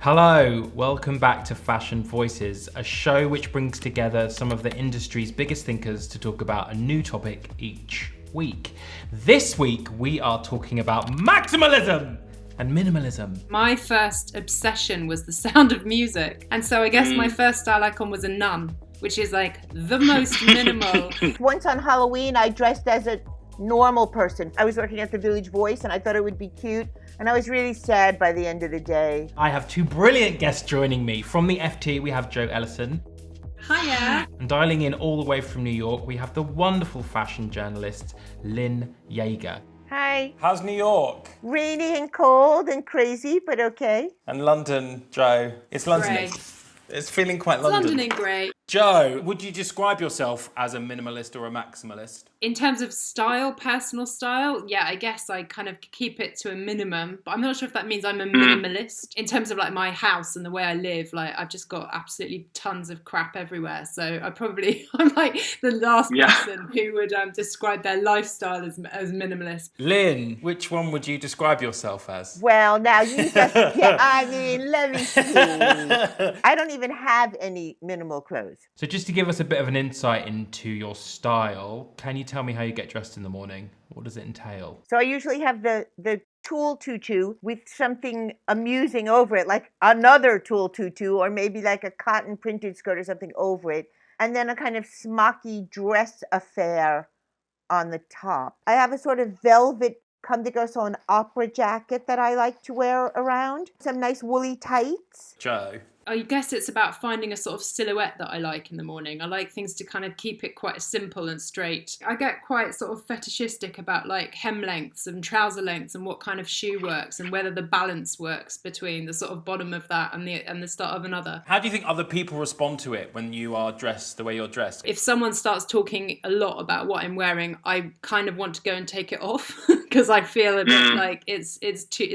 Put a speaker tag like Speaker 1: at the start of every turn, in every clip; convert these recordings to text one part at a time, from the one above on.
Speaker 1: Hello, welcome back to Fashion Voices, a show which brings together some of the industry's biggest thinkers to talk about a new topic each week. This week, we are talking about maximalism and minimalism.
Speaker 2: My first obsession was the sound of music. And so I guess my first style icon was a nun, which is like the most minimal.
Speaker 3: Once on Halloween, I dressed as a normal person. I was working at the Village Voice and I thought it would be cute. And I was really sad by the end of the day.
Speaker 1: I have two brilliant guests joining me. From the FT, we have Joe Ellison.
Speaker 2: Hiya.
Speaker 1: And dialing in all the way from New York, we have the wonderful fashion journalist, Lynn Yeager.
Speaker 3: Hi.
Speaker 4: How's New York?
Speaker 3: Rainy and cold and crazy, but okay.
Speaker 4: And London, Joe? It's London.
Speaker 2: Grey.
Speaker 4: It's feeling quite London.
Speaker 2: London in grey.
Speaker 4: Joe, would you describe yourself as a minimalist or a maximalist?
Speaker 2: In terms of style, personal style, yeah, I guess I kind of keep it to a minimum, but I'm not sure if that means I'm a minimalist. In terms of like my house and the way I live, like I've just got absolutely tons of crap everywhere. So I'm like the last person who would describe their lifestyle as minimalist.
Speaker 4: Lynn, which one would you describe yourself as?
Speaker 3: Well, now you just, let me see. I don't even have any minimal clothes.
Speaker 1: So just to give us a bit of an insight into your style, can you tell me how you get dressed in the morning? What does it entail?
Speaker 3: So I usually have the tulle tutu with something amusing over it, like another tulle tutu, or maybe like a cotton printed skirt or something over it, and then a kind of smocky dress affair on the top. I have a sort of velvet comme des garçons opera jacket that I like to wear around, some nice woolly tights.
Speaker 4: Joe?
Speaker 2: I guess it's about finding a sort of silhouette that I like in the morning. I like things to kind of keep it quite simple and straight. I get quite sort of fetishistic about like hem lengths and trouser lengths and what kind of shoe works and whether the balance works between the sort of bottom of that and the start of another.
Speaker 4: How do you think other people respond to it when you are dressed the way you're dressed?
Speaker 2: If someone starts talking a lot about what I'm wearing, I kind of want to go and take it off because I feel a bit like it's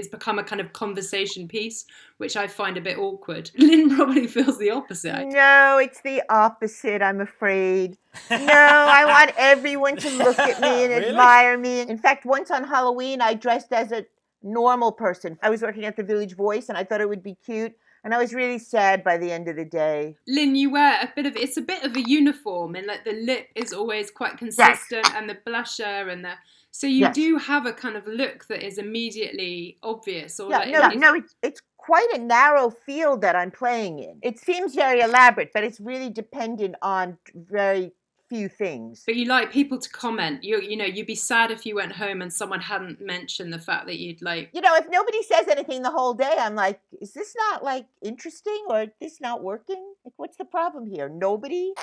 Speaker 2: become a kind of conversation piece, which I find a bit awkward. Lynn probably feels the opposite.
Speaker 3: No, it's the opposite, I'm afraid. No, I want everyone to look at me and
Speaker 4: Really?
Speaker 3: admire me. In fact, once on Halloween, I dressed as a normal person. I was working at the Village Voice and I thought it would be cute. And I was really sad by the end of the day.
Speaker 2: Lynn, you wear it's a bit of a uniform, and like the lip is always quite consistent, and the blusher and so you do have a kind of look that is immediately obvious. Or
Speaker 3: it's quite a narrow field that I'm playing in. It seems very elaborate, but it's really dependent on very few things.
Speaker 2: But you like people to comment. You'd be sad if you went home and someone hadn't mentioned the fact that you'd like.
Speaker 3: If nobody says anything the whole day, I'm like, is this not like interesting or is this not working? Like, what's the problem here? Nobody?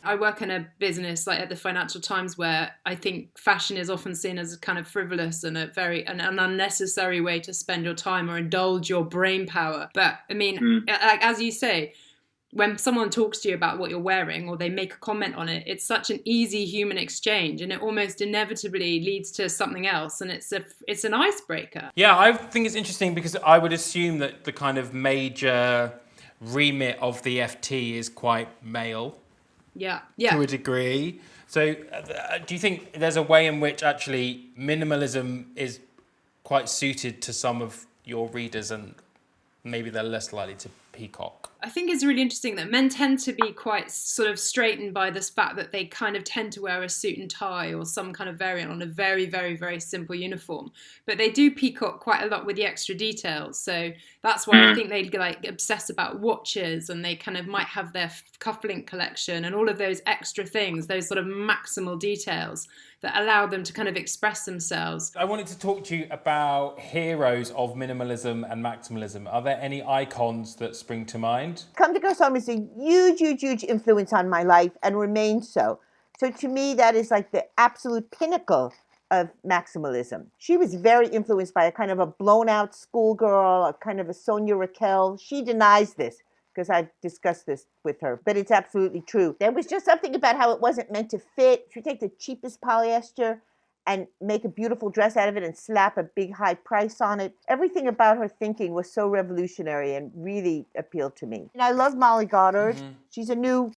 Speaker 2: I work in a business like at the Financial Times where I think fashion is often seen as kind of frivolous and an unnecessary way to spend your time or indulge your brain power. But I mean, like as you say, when someone talks to you about what you're wearing or they make a comment on it, it's such an easy human exchange and it almost inevitably leads to something else, and it's an icebreaker.
Speaker 4: Yeah, I think it's interesting because I would assume that the kind of major remit of the FT is quite male.
Speaker 2: Yeah.
Speaker 4: To a degree. So do you think there's a way in which actually minimalism is quite suited to some of your readers and maybe they're less likely to peacock?
Speaker 2: I think it's really interesting that men tend to be quite sort of straitened by this fact that they kind of tend to wear a suit and tie or some kind of variant on a very, very, very simple uniform. But they do peacock quite a lot with the extra details. So that's why I think they like obsess about watches, and they kind of might have their cufflink collection and all of those extra things, those sort of maximal details that allow them to kind of express themselves.
Speaker 4: I wanted to talk to you about heroes of minimalism and maximalism. Are there any icons that spring to mind?
Speaker 3: Comme des garçons is a huge, huge, huge influence on my life and remains so. So to me, that is like the absolute pinnacle of maximalism. She was very influenced by a kind of a blown out schoolgirl, a kind of a Sonia Raquel. She denies this because I've discussed this with her, but it's absolutely true. There was just something about how it wasn't meant to fit. She would take the cheapest polyester and make a beautiful dress out of it and slap a big high price on it. Everything about her thinking was so revolutionary and really appealed to me. And I love Molly Goddard. She's a new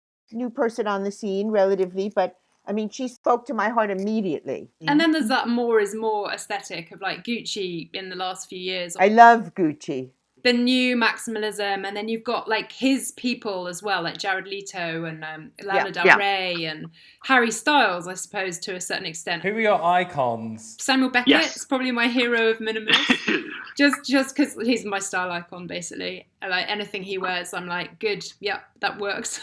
Speaker 3: person on the scene relatively, but I mean, she spoke to my heart immediately.
Speaker 2: And then there's that more is more aesthetic of like Gucci in the last few years.
Speaker 3: I love Gucci.
Speaker 2: the new maximalism, and then you've got like his people as well, like Jared Leto and Lana Del Rey and Harry Styles, I suppose, to a certain extent.
Speaker 4: Who are your icons?
Speaker 2: Samuel Beckett is probably my hero of minimalist. just because he's my style icon, basically. Like anything he wears, I'm like, good, yeah, that works.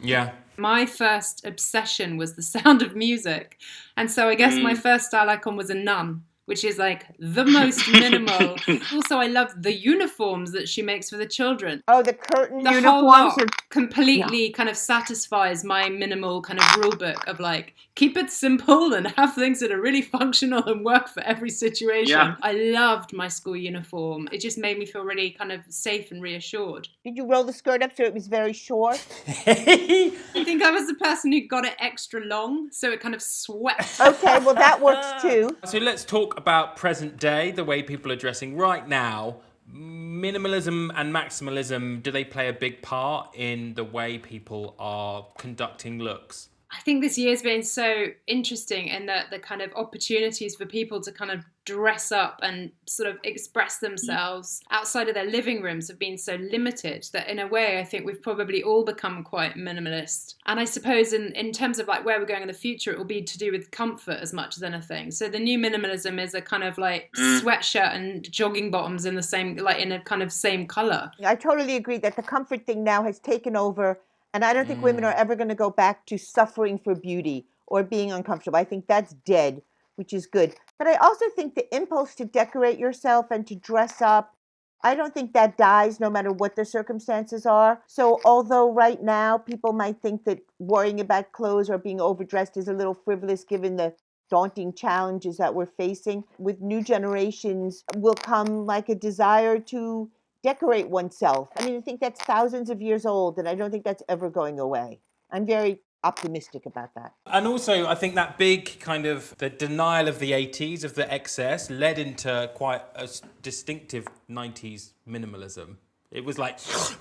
Speaker 4: Yeah.
Speaker 2: My first obsession was the sound of music, and so I guess my first style icon was a nun, which is like the most minimal. Also, I love the uniforms that she makes for the children.
Speaker 3: Oh, the curtain
Speaker 2: The
Speaker 3: uniforms
Speaker 2: whole lot
Speaker 3: are
Speaker 2: completely kind of satisfies my minimal kind of rule book of like, keep it simple and have things that are really functional and work for every situation.
Speaker 5: Yeah.
Speaker 2: I loved my school uniform. It just made me feel really kind of safe and reassured.
Speaker 3: Did you roll the skirt up so it was very short?
Speaker 2: I think I was the person who got it extra long, so it kind of swept.
Speaker 3: Okay, well that works too.
Speaker 4: So let's talk about present day, the way people are dressing right now. Minimalism and maximalism, do they play a big part in the way people are conducting looks?
Speaker 2: I think this year's been so interesting in that the kind of opportunities for people to kind of dress up and sort of express themselves outside of their living rooms have been so limited that in a way I think we've probably all become quite minimalist. And I suppose in terms of like where we're going in the future, it will be to do with comfort as much as anything. So the new minimalism is a kind of like sweatshirt and jogging bottoms in the same, like in a kind of same color.
Speaker 3: I totally agree that the comfort thing now has taken over. And I don't think women are ever going to go back to suffering for beauty or being uncomfortable. I think that's dead, which is good. But I also think the impulse to decorate yourself and to dress up, I don't think that dies no matter what the circumstances are. So although right now people might think that worrying about clothes or being overdressed is a little frivolous given the daunting challenges that we're facing, with new generations will come like a desire to decorate oneself. I mean, I think that's thousands of years old, and I don't think that's ever going away. I'm very optimistic about that.
Speaker 4: And also, I think that big kind of the denial of the 80s, of the excess, led into quite a distinctive 90s minimalism. It was like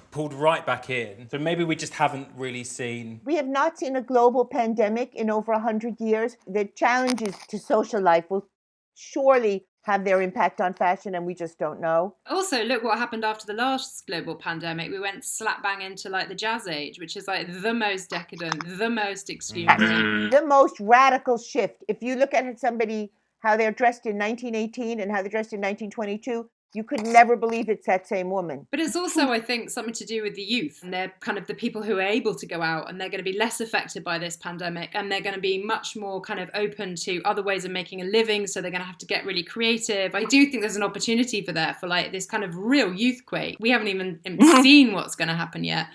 Speaker 4: pulled right back in. So maybe we just haven't really seen...
Speaker 3: We have not seen a global pandemic in over 100 years. The challenges to social life will surely have their impact on fashion, and we just don't know.
Speaker 2: Also, look what happened after the last global pandemic. We went slap bang into like the jazz age, which is like the most decadent, the most extreme.
Speaker 3: The most radical shift. If you look at somebody, how they're dressed in 1918 and how they're dressed in 1922, you could never believe it's that same woman.
Speaker 2: But it's also, I think, something to do with the youth. And they're kind of the people who are able to go out, and they're going to be less affected by this pandemic, and they're going to be much more kind of open to other ways of making a living. So they're going to have to get really creative. I do think there's an opportunity for that, for like this kind of real youth quake. We haven't even seen what's going to happen yet.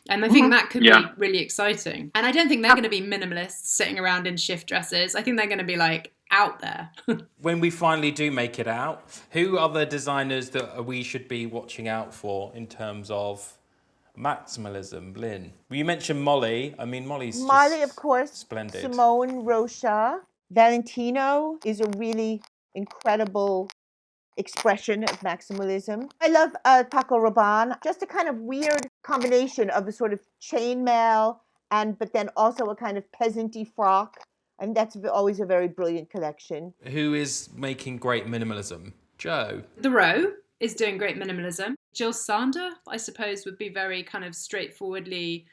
Speaker 2: And I think that could be really exciting. And I don't think they're going to be minimalists sitting around in shift dresses. I think they're going to be like out there.
Speaker 4: When we finally do make it out, who are the designers that we should be watching out for in terms of maximalism, Lynn? You mentioned Molly. I mean, Molly, of course, splendid.
Speaker 3: Simone Rocha. Valentino is a really incredible expression of maximalism. I love Paco Rabanne. Just a kind of weird combination of a sort of chainmail but then also a kind of peasanty frock. And that's always a very brilliant collection.
Speaker 4: Who is making great minimalism? Joe.
Speaker 2: The Row is doing great minimalism. Jill Sander, I suppose, would be very kind of straightforwardly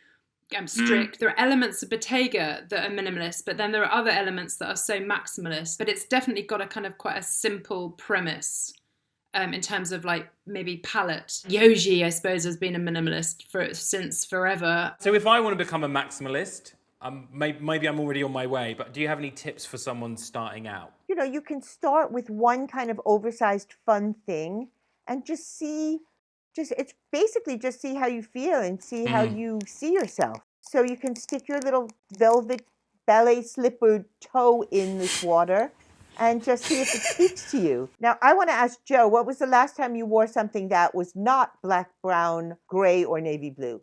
Speaker 2: strict. There are elements of Bottega that are minimalist, but then there are other elements that are so maximalist. But it's definitely got a kind of quite a simple premise in terms of like maybe palette. Yoji, I suppose, has been a minimalist since forever.
Speaker 4: So if I want to become a maximalist, maybe I'm already on my way, but do you have any tips for someone starting out?
Speaker 3: You know, you can start with one kind of oversized fun thing and just see how you feel and see how you see yourself. So you can stick your little velvet ballet slipper toe in this water and just see if it speaks to you. Now, I want to ask Joe, what was the last time you wore something that was not black, brown, gray, or navy blue?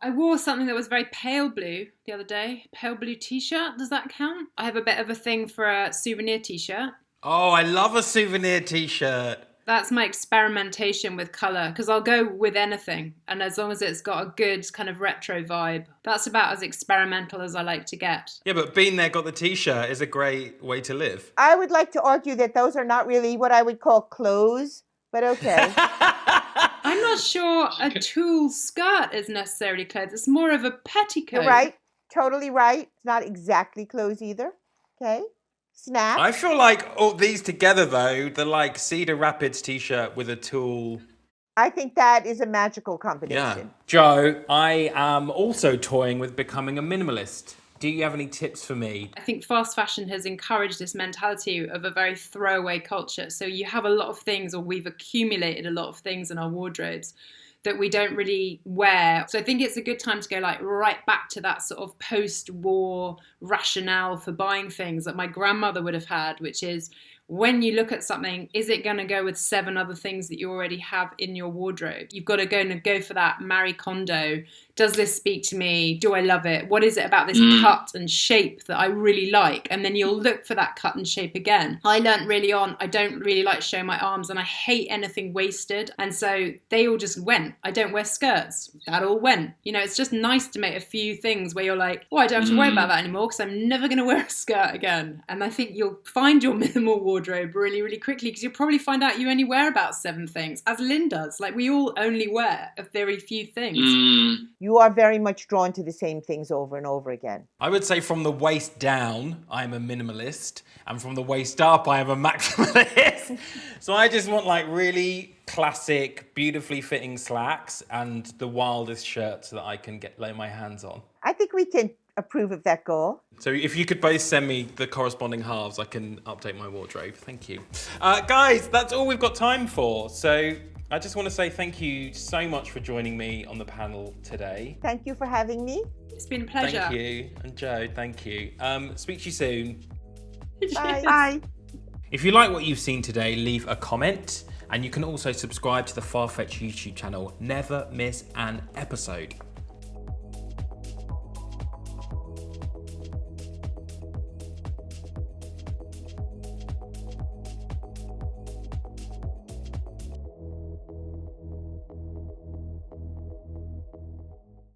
Speaker 2: I wore something that was very pale blue the other day. Pale blue t-shirt, does that count? I have a bit of a thing for a souvenir t-shirt.
Speaker 4: Oh, I love a souvenir t-shirt.
Speaker 2: That's my experimentation with colour, because I'll go with anything. And as long as it's got a good kind of retro vibe, that's about as experimental as I like to get.
Speaker 4: Yeah, but being there, got the t-shirt is a great way to live.
Speaker 3: I would like to argue that those are not really what I would call clothes. but okay.
Speaker 2: I'm not sure a tulle skirt is necessarily clothes. It's more of a petticoat.
Speaker 3: You're right. Totally right. It's not exactly clothes either. Okay. Snap.
Speaker 4: I feel like all these together, though, the like Cedar Rapids t-shirt with a tulle.
Speaker 3: I think that is a magical
Speaker 4: Yeah.
Speaker 3: combination.
Speaker 4: Joe, I am also toying with becoming a minimalist. Do you have any tips for me?
Speaker 2: I think fast fashion has encouraged this mentality of a very throwaway culture. So you have a lot of things, or we've accumulated a lot of things in our wardrobes that we don't really wear. So I think it's a good time to go like right back to that sort of post-war rationale for buying things that my grandmother would have had, which is, when you look at something, is it going to go with 7 other things that you already have in your wardrobe? You've got to go for that Marie Kondo. Does this speak to me? Do I love it? What is it about this cut and shape that I really like? And then you'll look for that cut and shape again. I learned really on, I don't really like showing my arms, and I hate anything wasted. And so they all just went. I don't wear skirts. That all went. You know, it's just nice to make a few things where you're like, oh, I don't have to worry about that anymore because I'm never going to wear a skirt again. And I think you'll find your minimal wardrobe really, really quickly, because you'll probably find out you only wear about 7 things, as Lynn does. Like, we all only wear a very few things.
Speaker 3: You are very much drawn to the same things over and over again.
Speaker 4: I would say from the waist down, I'm a minimalist, and from the waist up, I am a maximalist. So I just want like really classic, beautifully fitting slacks and the wildest shirts that I can lay my hands on.
Speaker 3: I think we can approve of that goal.
Speaker 4: So if you could both send me the corresponding halves, I can update my wardrobe. Thank you. Guys, that's all we've got time for. So I just want to say thank you so much for joining me on the panel today.
Speaker 3: Thank you for having me.
Speaker 2: It's been a pleasure.
Speaker 4: Thank you. And Joe, thank you. Speak to you soon.
Speaker 3: Bye. Bye.
Speaker 1: If you like what you've seen today, leave a comment, and you can also subscribe to the Farfetch YouTube channel. Never miss an episode.